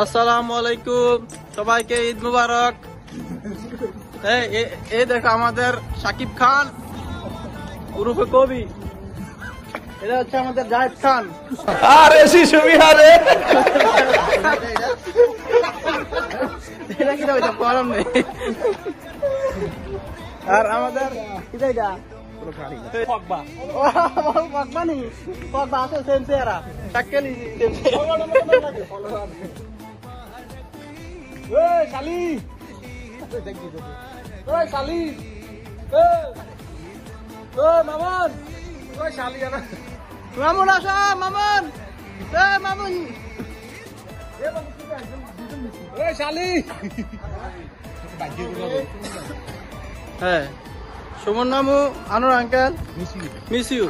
আসসালামু আলাইকুম, সবাইকে ঈদ মুবারক। এই দেখো আমাদের শাকিব খান উরুফে কবি, এটা হচ্ছে আমাদের জায়েদ খান। আরে শিশু বিহারে এটা কি হইছে পরম নেই। আর আমাদের কিটা পগবা নি পগবা আছে সেম চেহারা টাক্কেলি সেম এই শালি ওই শালি ওই মামুন ওই শালি জানা মামুন আসো মামুন এই মামুন ওই শালি হ্যাঁ সুমন নামু আনোর আঙ্কেল মিস ইউ